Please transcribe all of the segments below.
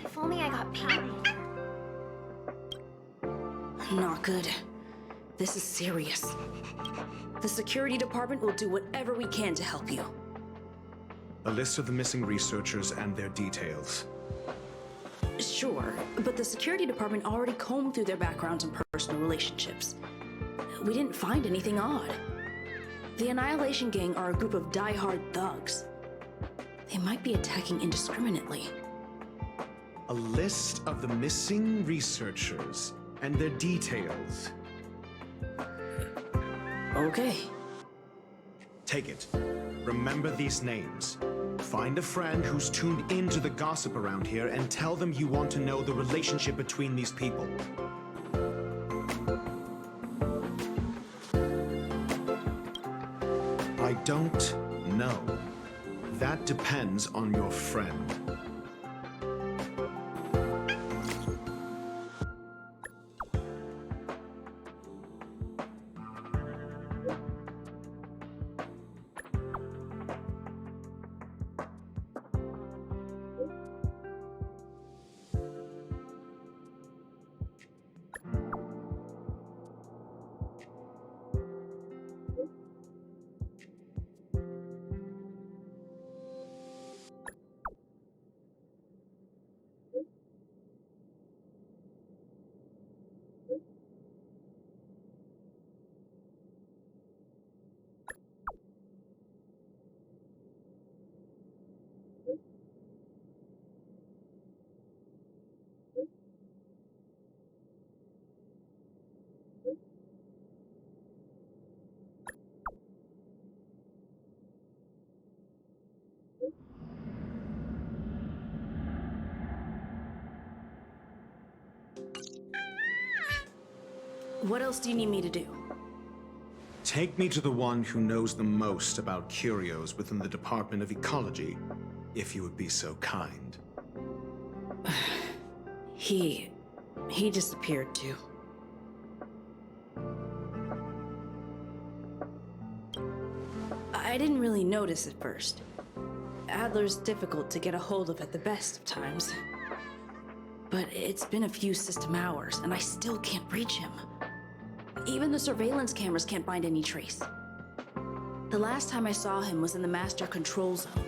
If only I got paid. Not good. This is serious. The security department will do whatever we can to help you. A list of the missing researchers and their details. Sure, but the security department already combed through their backgrounds and personal relationships. We didn't find anything odd. The Annihilation Gang are a group of die-hard thugs. They might be attacking indiscriminately. A list of the missing researchers and their details. Okay. Take it. Remember these names. Find a friend who's tuned into the gossip around here and tell them you want to know the relationship between these people. I don't know. That depends on your friend. What else do you need me to do? Take me to the one who knows the most about curios within the Department of Ecology, if you would be so kind. He disappeared too. I didn't really notice at first. Adler's difficult to get a hold of at the best of times. But it's been a few system hours, and I still can't reach him. Even the surveillance cameras can't find any trace. The last time I saw him was in the Master Control Zone.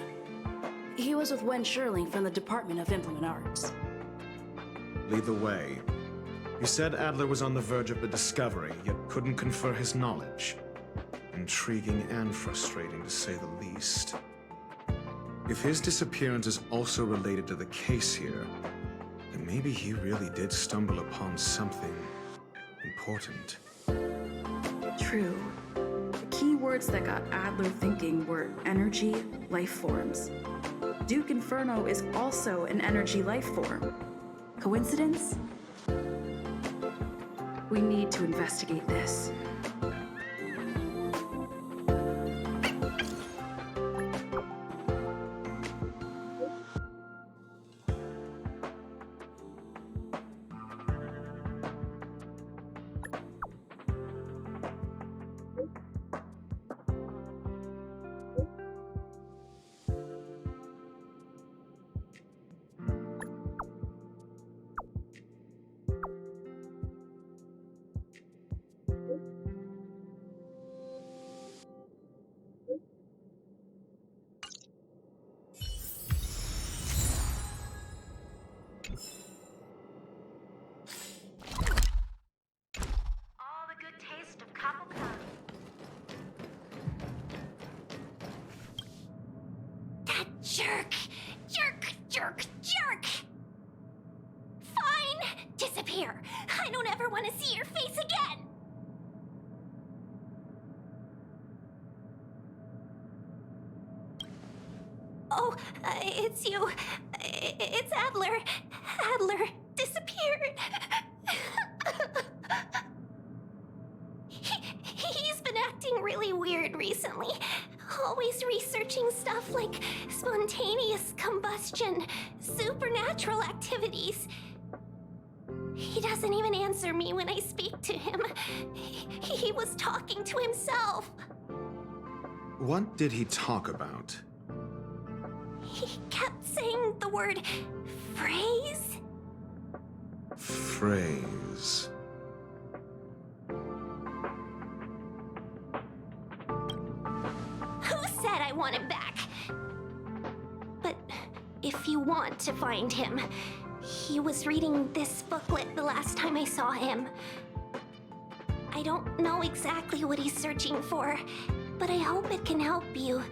He was with Wen Sherling from the Department of Implement Arts. Lead the way. You said Adler was on the verge of a discovery, yet couldn't confer his knowledge. Intriguing and frustrating, to say the least. If his disappearance is also related to the case here, then maybe he really did stumble upon something important. True. The key words that got Adler thinking were energy, life forms. Duke Inferno is also an energy life form. Coincidence? We need to investigate this. Jerk! Jerk! Jerk! Jerk! Fine! Disappear! I don't ever want to see your face again! Oh, it's you. It's Adler. Adler disappeared. He's been acting really weird recently. Always researching stuff like spontaneous combustion, supernatural activities. He doesn't even answer me when I speak to him. He was talking to himself. What did he talk about? He kept saying the word Phrase? Phrase. Who said I want him back? But if you want to find him, he was reading this booklet the last time I saw him. I don't know exactly what he's searching for, but I hope it can help you.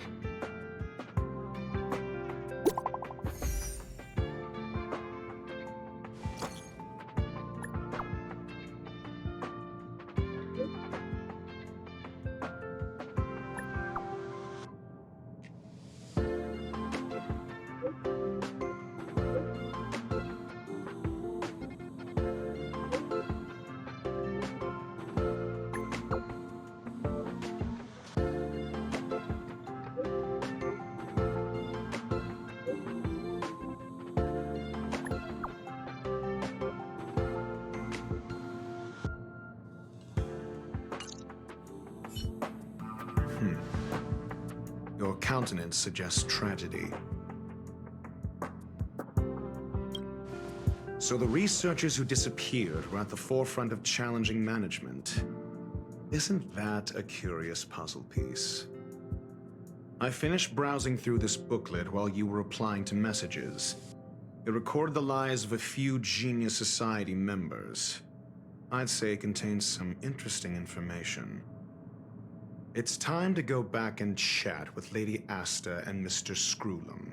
Your countenance suggests tragedy. So the researchers who disappeared were at the forefront of challenging management. Isn't that a curious puzzle piece? I finished browsing through this booklet while you were replying to messages. It recorded the lives of a few Genius Society members. I'd say it contains some interesting information. It's time to go back and chat with Lady Asta and Mr. Screwlum.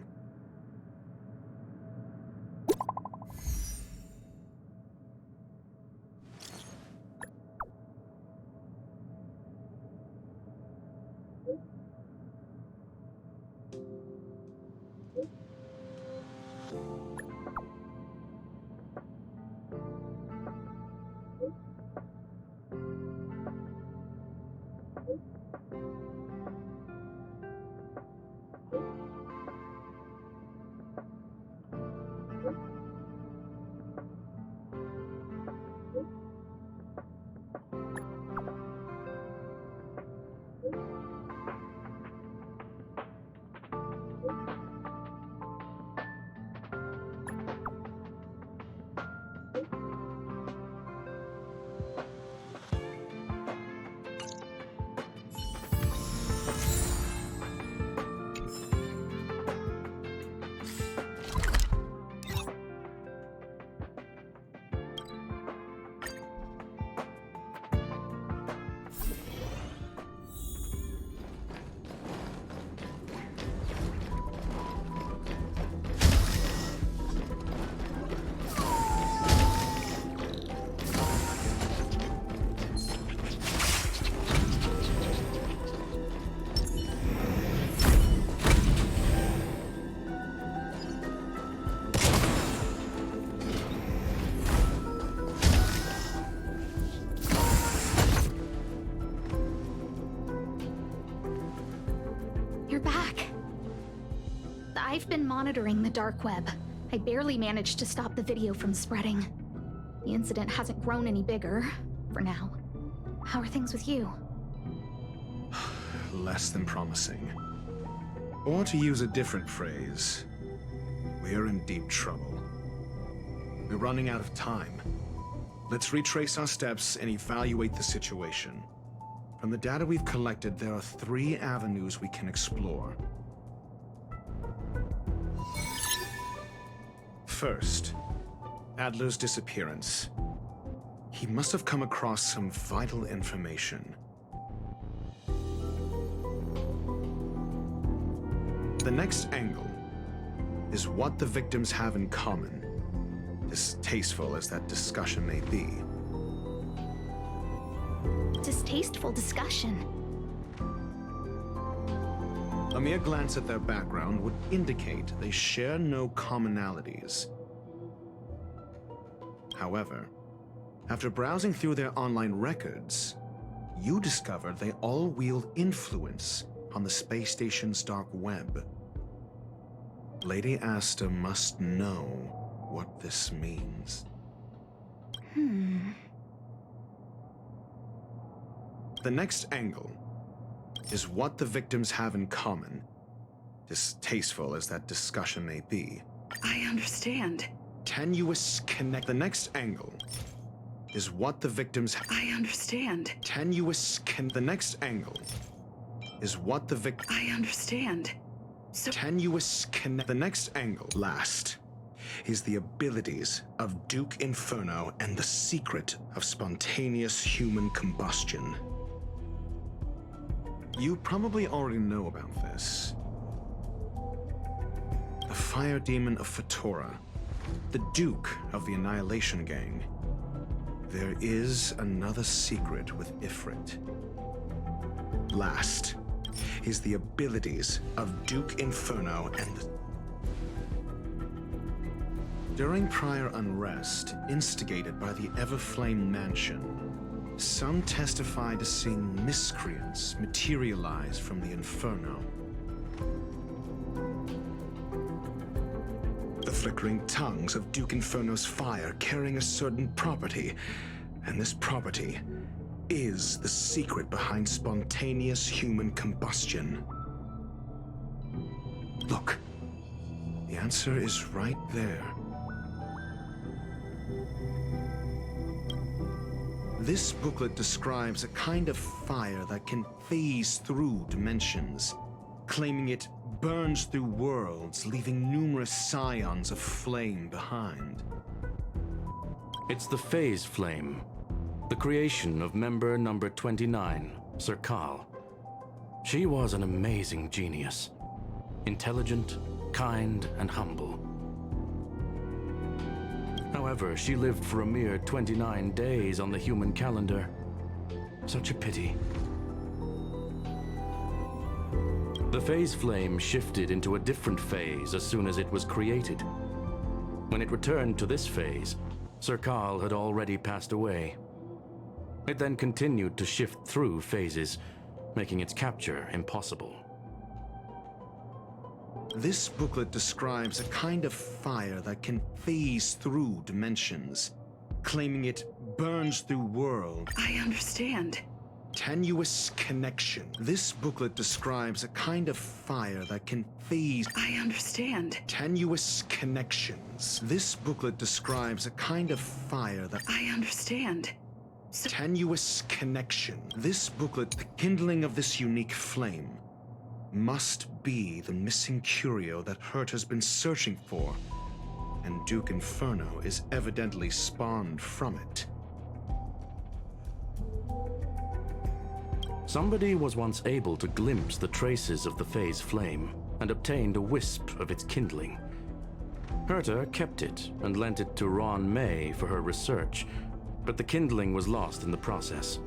You're back. I've been monitoring the dark web. I barely managed to stop the video from spreading. The incident hasn't grown any bigger, for now. How are things with you? Less than promising. Or to use a different phrase, we're in deep trouble. We're running out of time. Let's retrace our steps and evaluate the situation. From the data we've collected, there are 3 avenues we can explore. First, Adler's disappearance. He must have come across some vital information. The next angle is what the victims have in common, distasteful as that discussion may be. Distasteful discussion. A mere glance at their background would indicate they share no commonalities. However, after browsing through their online records, you discovered they all wield influence on the space station's dark web. Lady Asta must know what this means. The next angle is what the victims have in common, distasteful as that discussion may be. I understand. tenuous connect. The next angle is what the victims. I understand. Tenuous the next angle is what the victim. I understand. So Tenuous connect. The next angle. Last is the abilities of Duke Inferno and the secret of spontaneous human combustion. You probably already know about this. The fire demon of Fatora, the Duke of the Annihilation Gang. There is another secret with Ifrit. Last is the abilities of Duke Inferno and the... During prior unrest instigated by the Everflame Mansion, some testified to seeing miscreants materialize from the Inferno. The flickering tongues of Duke Inferno's fire carrying a certain property, and this property is the secret behind spontaneous human combustion. Look, the answer is right there. This booklet describes a kind of fire that can phase through dimensions, claiming it burns through worlds, leaving numerous scions of flame behind. It's the phase flame, the creation of member number 29, Sir Kal. She was an amazing genius, intelligent, kind, and humble. However, she lived for a mere 29 days on the human calendar. Such a pity. The phase flame shifted into a different phase as soon as it was created. When it returned to this phase, Sir Kal had already passed away. It then continued to shift through phases, making its capture impossible. This booklet describes a kind of fire that can phase through dimensions, claiming it burns through worlds. I understand. Tenuous connection. This booklet describes a kind of fire that can phase. I understand. Tenuous connections. This booklet describes a kind of fire that. I understand. So Tenuous connection. This booklet, the kindling of this unique flame, must be the missing curio that Hurt has been searching for, and Duke Inferno is evidently spawned from it. Somebody was once able to glimpse the traces of the phase flame and obtained a wisp of its kindling. Herta kept it and lent it to Ron May for her research, but the kindling was lost in the process.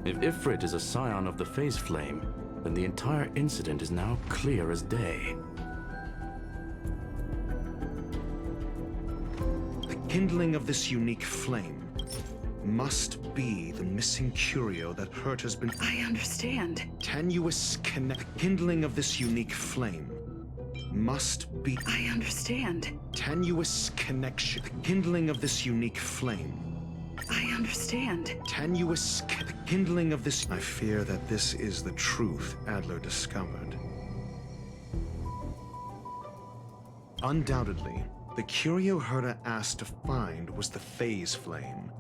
If Ifrit is a scion of the phase flame, then the entire incident is now clear as day. The kindling of this unique flame must be the missing curio that Hurt has been. I understand. Tenuous kindling of this unique flame must be. I understand. Tenuous connection. The kindling of this unique flame. I understand. Tenuous kindling of this. I fear that this is the truth Adler discovered. Undoubtedly, the curio Herta asked to find was the phase flame.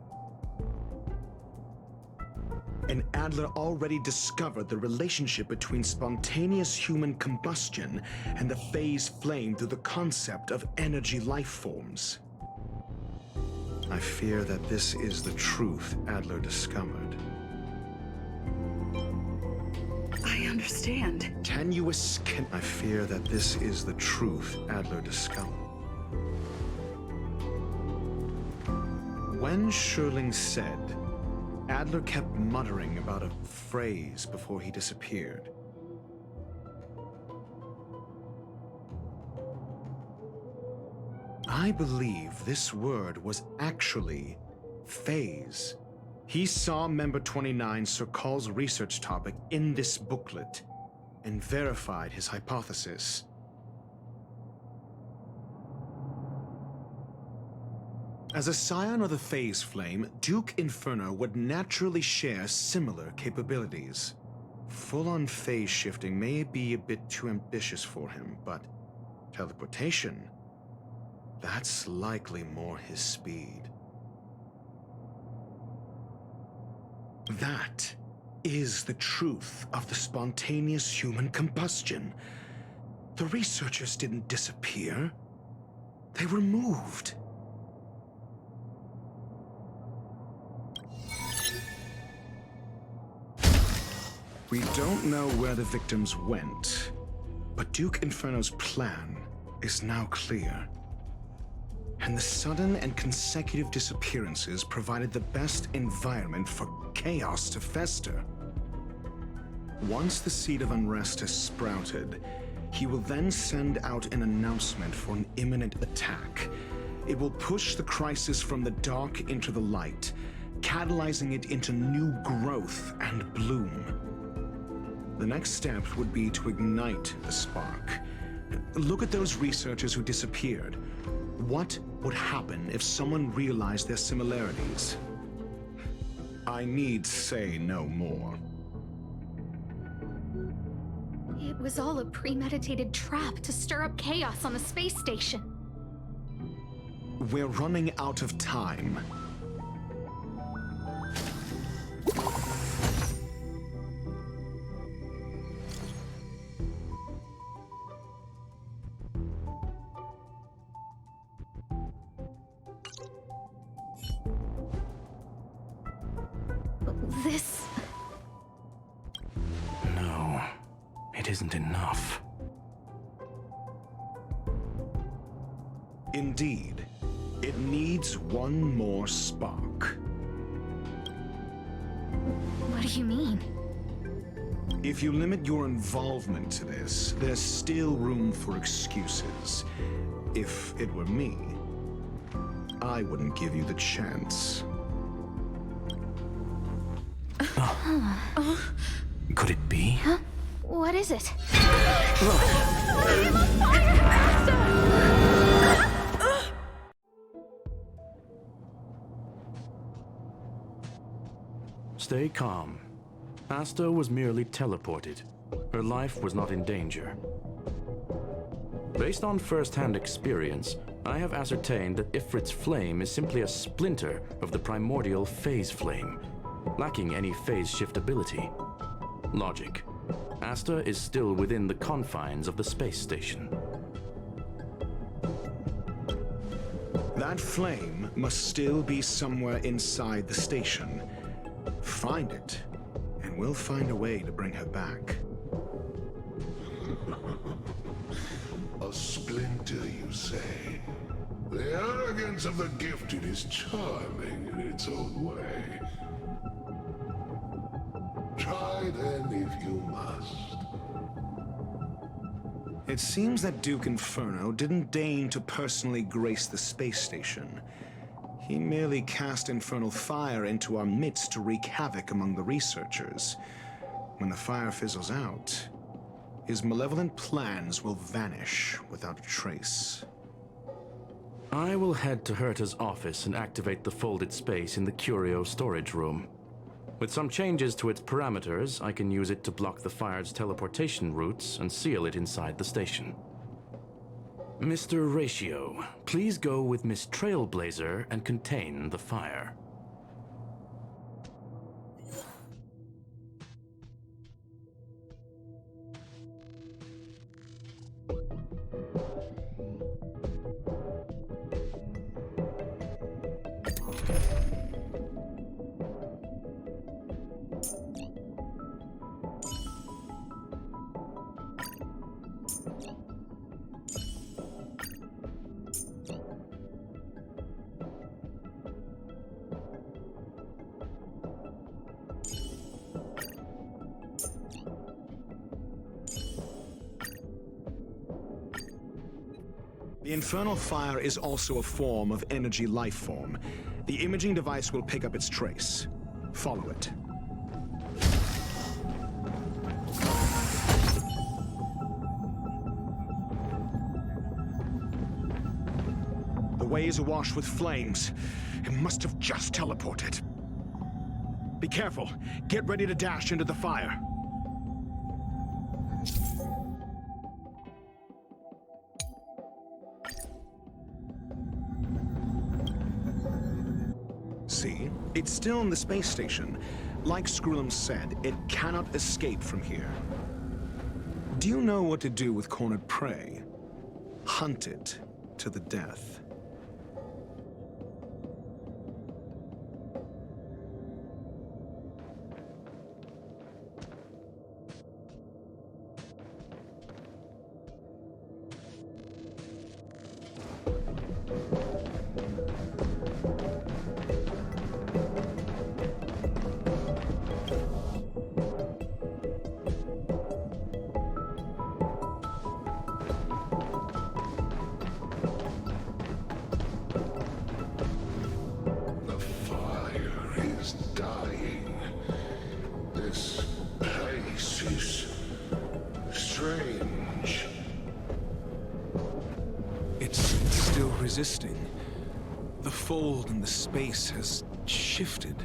And Adler already discovered the relationship between spontaneous human combustion and the phase flame through the concept of energy life forms. I fear that this is the truth Adler discovered. I understand. Tenuous I fear that this is the truth Adler discovered. When Sherling said, Adler kept muttering about a phrase before he disappeared. I believe this word was actually phase. He saw Member 29 Sir Kal's research topic in this booklet and verified his hypothesis. As a scion of the phase flame, Duke Inferno would naturally share similar capabilities. Full-on phase shifting may be a bit too ambitious for him, but teleportation, that's likely more his speed. That is the truth of the spontaneous human combustion. The researchers didn't disappear. They were moved. We don't know where the victims went, but Duke Inferno's plan is now clear. And the sudden and consecutive disappearances provided the best environment for chaos to fester. Once the seed of unrest has sprouted, he will then send out an announcement for an imminent attack. It will push the crisis from the dark into the light, catalyzing it into new growth and bloom. The next step would be to ignite the spark. Look at those researchers who disappeared. What would happen if someone realized their similarities? I need say no more. It was all a premeditated trap to stir up chaos on the space station. We're running out of time. This... No, it isn't enough. Indeed, it needs one more spark. What do you mean? If you limit your involvement to this, there's still room for excuses. If it were me, I wouldn't give you the chance. Could it be? Huh? What is it? Stay calm. Asta was merely teleported. Her life was not in danger. Based on first-hand experience, I have ascertained that Ifrit's flame is simply a splinter of the primordial phase flame, lacking any phase shift ability. Logic. Asta is still within the confines of the space station. That flame must still be somewhere inside the station. Find it, and we'll find a way to bring her back. A splinter, you say? The arrogance of the gifted is charming in its own way. Try then if you must. It seems that Duke Inferno didn't deign to personally grace the space station. He merely cast infernal fire into our midst to wreak havoc among the researchers. When the fire fizzles out, his malevolent plans will vanish without a trace. I will head to Herta's office and activate the folded space in the curio storage room. With some changes to its parameters, I can use it to block the fire's teleportation routes and seal it inside the station. Mr. Ratio, please go with Miss Trailblazer and contain the fire. The infernal fire is also a form of energy life form. The imaging device will pick up its trace. Follow it. The way is awash with flames. It must have just teleported. Be careful. Get ready to dash into the fire. See? It's still in the space station. Like Skrullum said, it cannot escape from here. Do you know what to do with cornered prey? Hunt it to the death. The fire is dying. This place is strange. It's still resisting. The fold in the space has shifted.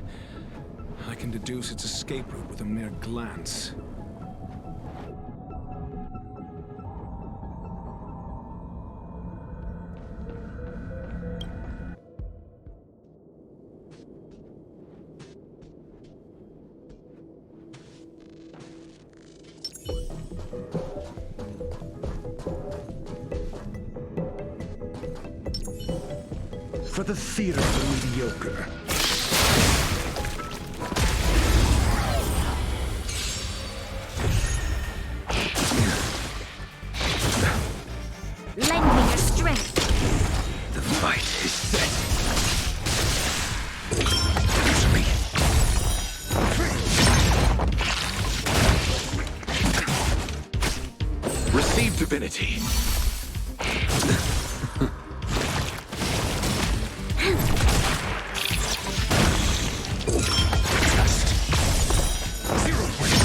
I can deduce its escape route with a mere glance. For the theater of the mediocre. Lend me your strength. The fight is set. Use me. Receive divinity. Zero point.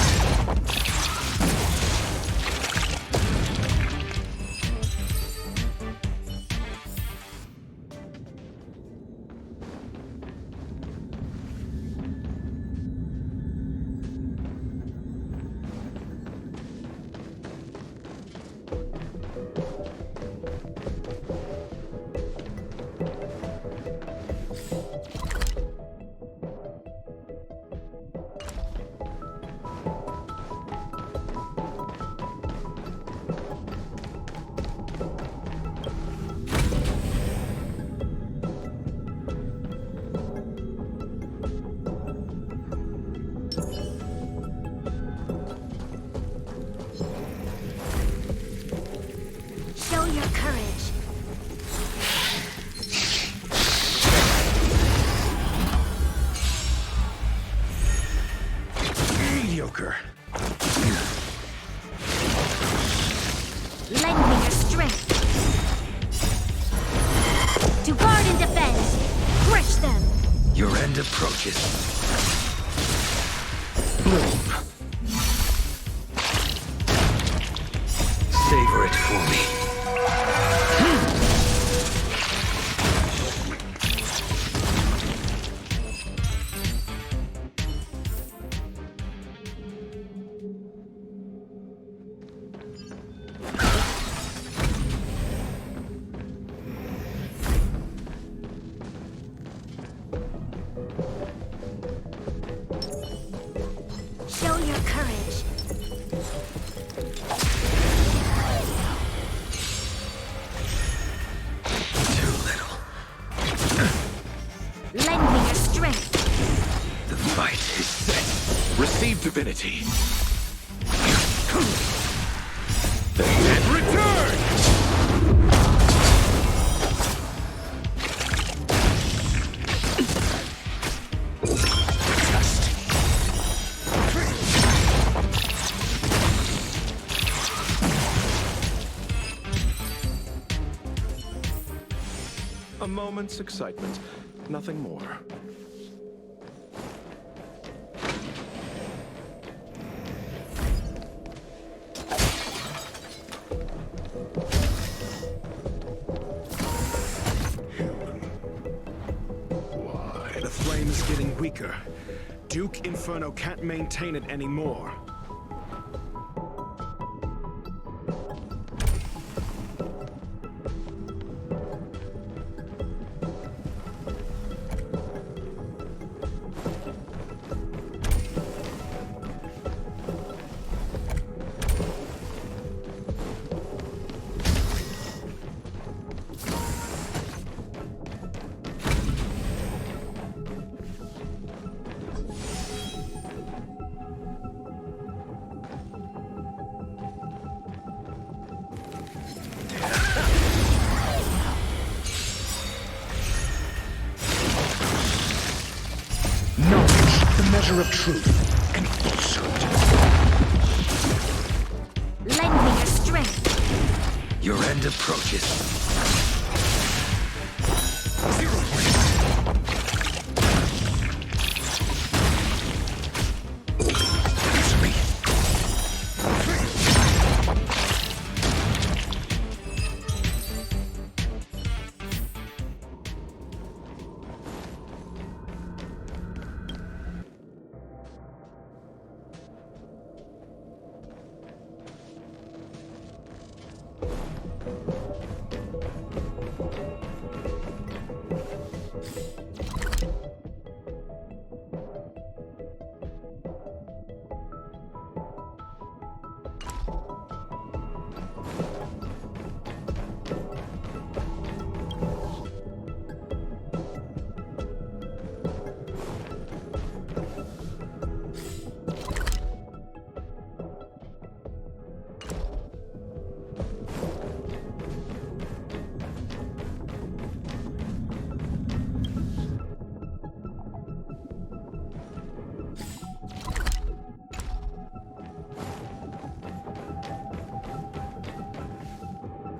Show your courage. Mediocre. Lend me your strength. To guard and defend. Crush them. Your end approaches. Bloom. Savor it for me. Show your courage. Too little. Lend me your strength. The fight is set. Receive divinity. The dead return! A moment's excitement, nothing more. The flame is getting weaker. Duke Inferno can't maintain it anymore. arbiter of truth and falsehood. Lend me your strength. Your end approaches.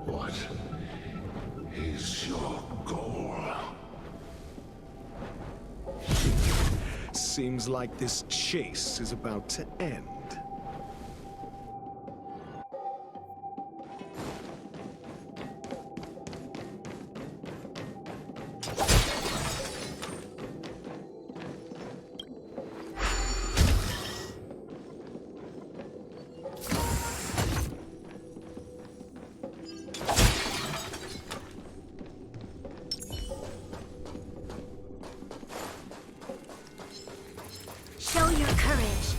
What is your goal? Seems like this chase is about to end. Show your courage.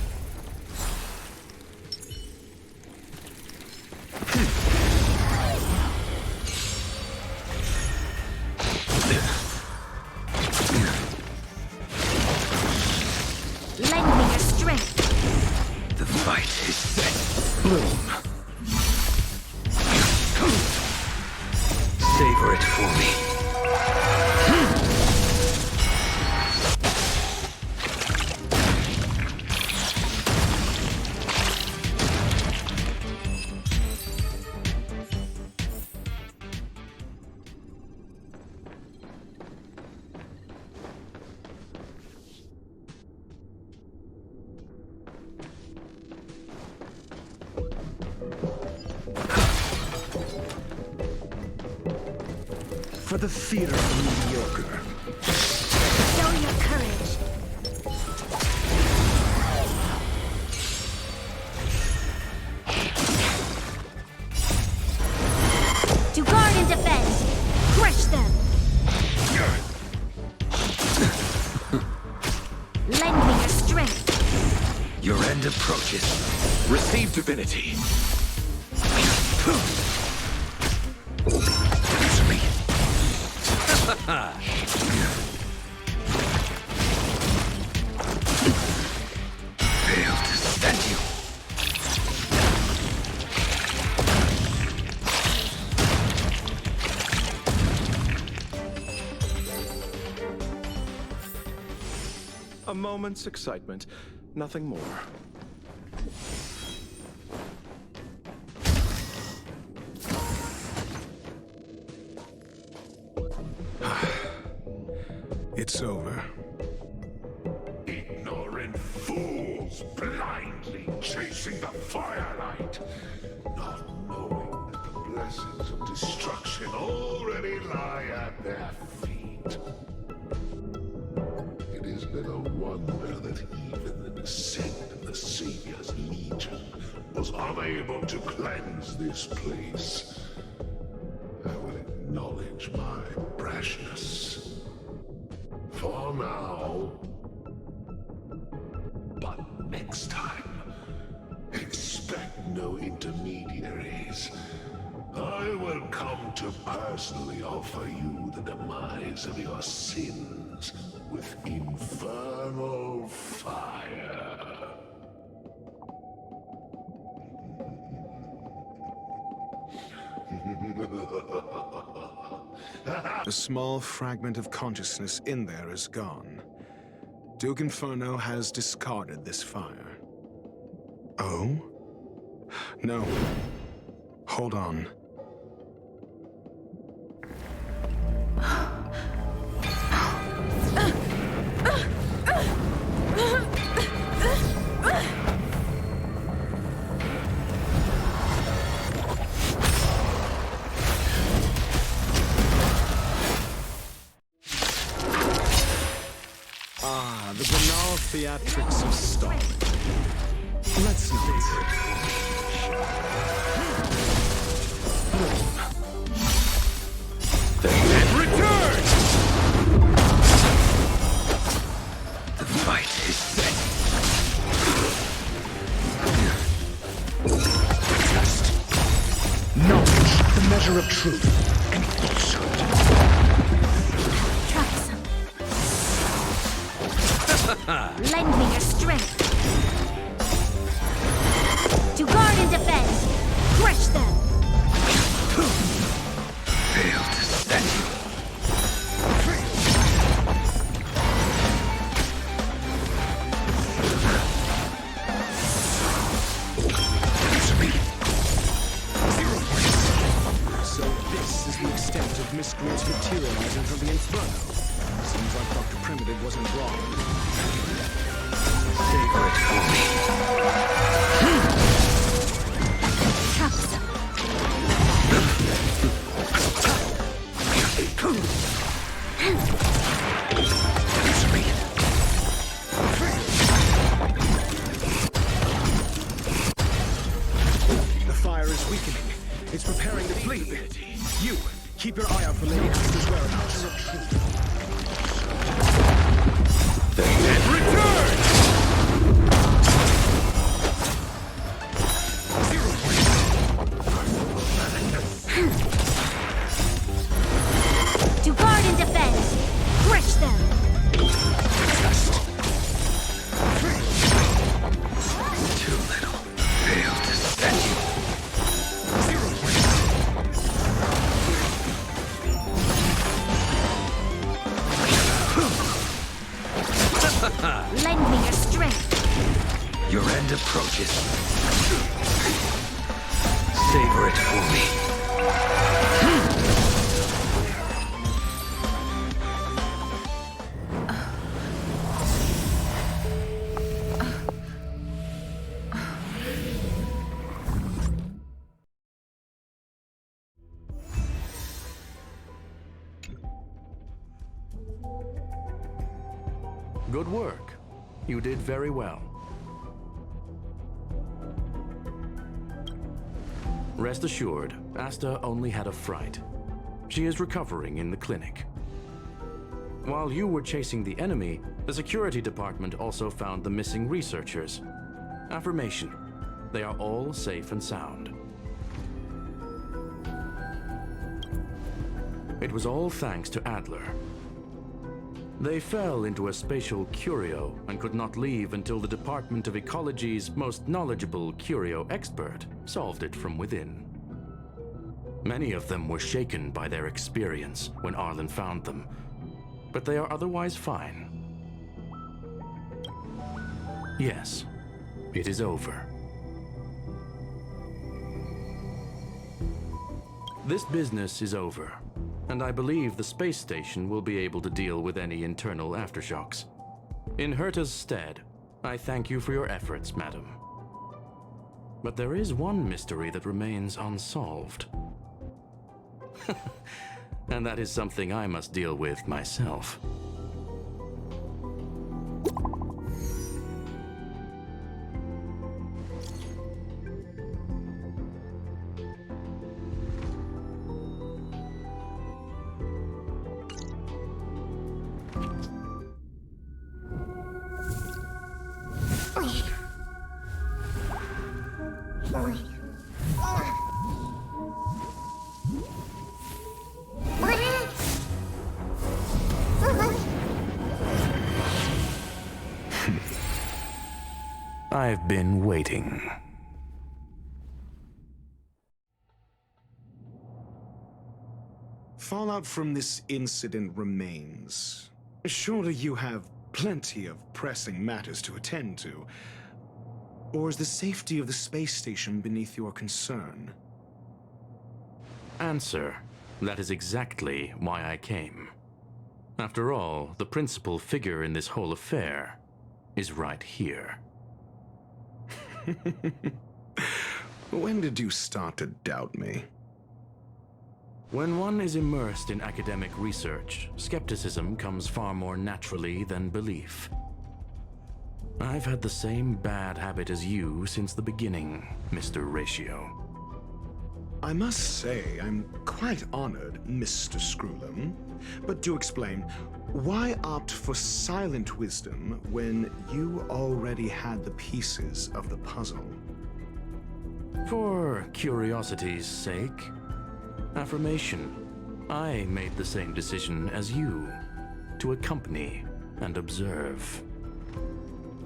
Lend me your strength. The fight is set. Bloom. Savor it for me. For the theater of the mediocre. Show your courage. To guard and defend. Crush them. Lend me your strength. Your end approaches. Receive divinity. Fail to stand you. A moment's excitement, nothing more. It's over. Ignorant fools blindly chasing the firelight, not knowing that the blessings of destruction already lie at their feet. It has been a wonder that even the descent of the Savior's Legion was unable to cleanse this place. I will acknowledge my brashness. For now. But next time, expect no intermediaries. I will come to personally offer you the demise of your sins with infernal fire. A small fragment of consciousness in there is gone. Duke Inferno has discarded this fire. Oh? No. Hold on. Ah, the banal theatrics of stalling. Let's not. Return! The fight is set. Test. Knowledge, the measure of truth and falsehood. Troublesome. Lend me your strength. To guard and defend. Crush them. Fail to set. So this is the extent of miscreants materializing from the Inferno. Seems like Dr. Primitive wasn't wrong. Savor it for me. Troublesome. The fire is weakening. It's preparing to flee. You, keep your eye out for Lady Aster's whereabouts. And return! To guard and defend. Crush them. Too little. Fail to set. Lend me your strength. Your end approaches. Savor it for me. Good work. You did very well. Rest assured, Asta only had a fright. She is recovering in the clinic. While you were chasing the enemy, the security department also found the missing researchers. Affirmation: they are all safe and sound. It was all thanks to Adler. They fell into a spatial curio and could not leave until the Department of Ecology's most knowledgeable curio expert solved it from within. Many of them were shaken by their experience when Arlen found them, but they are otherwise fine. Yes, it is over. This business is over, and I believe the space station will be able to deal with any internal aftershocks. In Herta's stead, I thank you for your efforts, madam. But there is one mystery that remains unsolved. And that is something I must deal with myself. I've been waiting. Fallout from this incident remains. Surely you have plenty of pressing matters to attend to. Or is the safety of the space station beneath your concern? Answer. That is exactly why I came. After all, the principal figure in this whole affair is right here. When did you start to doubt me? When one is immersed in academic research, skepticism comes far more naturally than belief. I've had the same bad habit as you since the beginning, Mr. Ratio. I must say, I'm quite honored, Mr. Screwlum. But do explain, why opt for silent wisdom when you already had the pieces of the puzzle? For curiosity's sake. Affirmation. I made the same decision as you, to accompany and observe.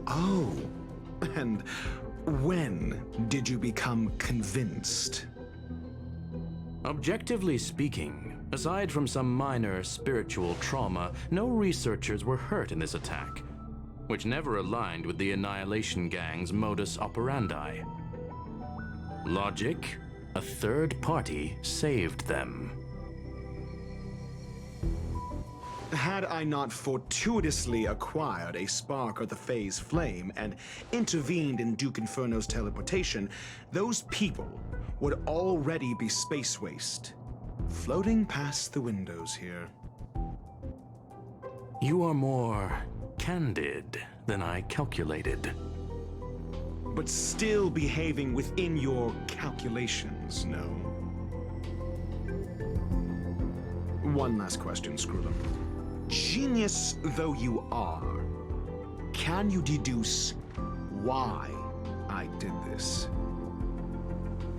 Oh, and when did you become convinced? Objectively speaking, aside from some minor spiritual trauma, no researchers were hurt in this attack, which never aligned with the Annihilation Gang's modus operandi. Logic? A third party saved them. Had I not fortuitously acquired a spark of the phase flame and intervened in Duke Inferno's teleportation, those people would already be space waste, floating past the windows here. You are more candid than I calculated. But still behaving within your calculations, no? One last question, Screwlum. Genius though you are, can you deduce why I did this?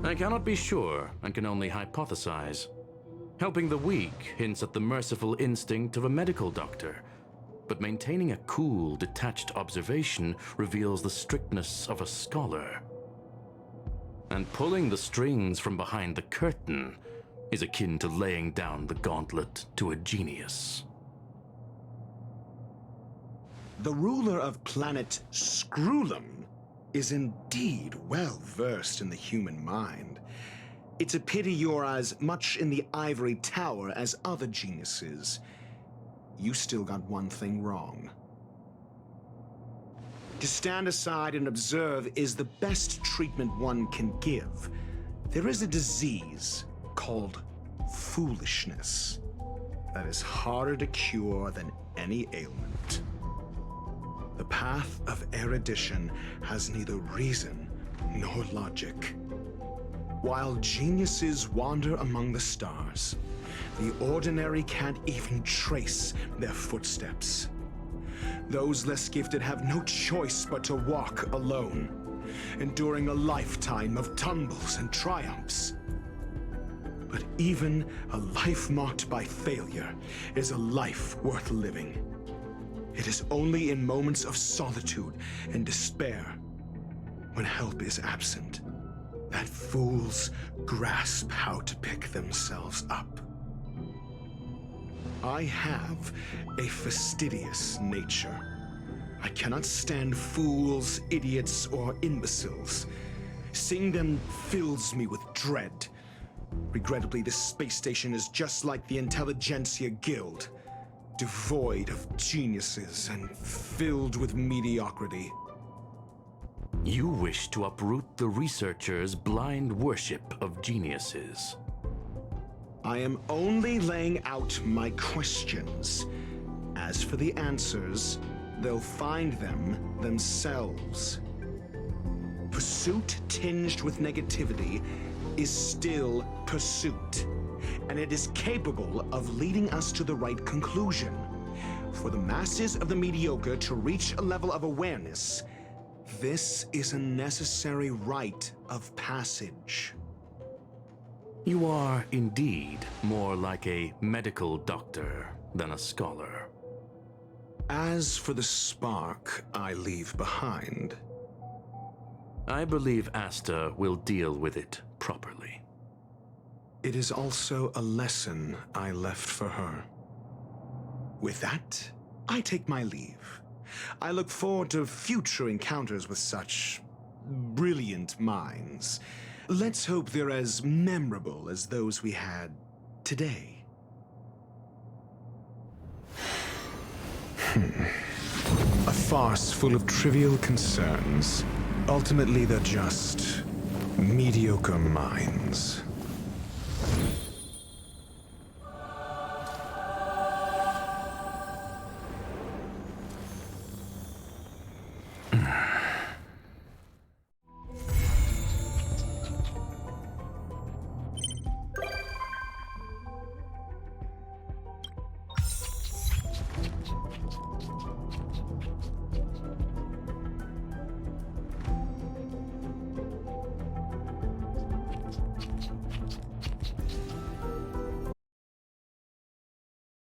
I cannot be sure and can only hypothesize. Helping the weak hints at the merciful instinct of a medical doctor, but maintaining a cool, detached observation reveals the strictness of a scholar. And pulling the strings from behind the curtain is akin to laying down the gauntlet to a genius. The ruler of planet Screwlum is indeed well versed in the human mind. It's a pity you're as much in the ivory tower as other geniuses. You still got one thing wrong. To stand aside and observe is the best treatment one can give. There is a disease called foolishness that is harder to cure than any ailment. The path of erudition has neither reason nor logic. While geniuses wander among the stars, the ordinary can't even trace their footsteps. Those less gifted have no choice but to walk alone, enduring a lifetime of tumbles and triumphs. But even a life marked by failure is a life worth living. It is only in moments of solitude and despair, when help is absent, that fools grasp how to pick themselves up. I have a fastidious nature. I cannot stand fools, idiots, or imbeciles. Seeing them fills me with dread. Regrettably, this space station is just like the Intelligentsia Guild, devoid of geniuses and filled with mediocrity. You wish to uproot the researchers' blind worship of geniuses. I am only laying out my questions. As for the answers, they'll find them themselves. Pursuit tinged with negativity is still pursuit, and it is capable of leading us to the right conclusion. For the masses of the mediocre to reach a level of awareness, this is a necessary rite of passage. You are indeed more like a medical doctor than a scholar. As for the spark I leave behind, I believe Asta will deal with it properly. it is also a lesson I left for her. With that, I take my leave. I look forward to future encounters with such brilliant minds. Let's hope they're as memorable as those we had today. A farce full of trivial concerns. Ultimately, they're just mediocre minds.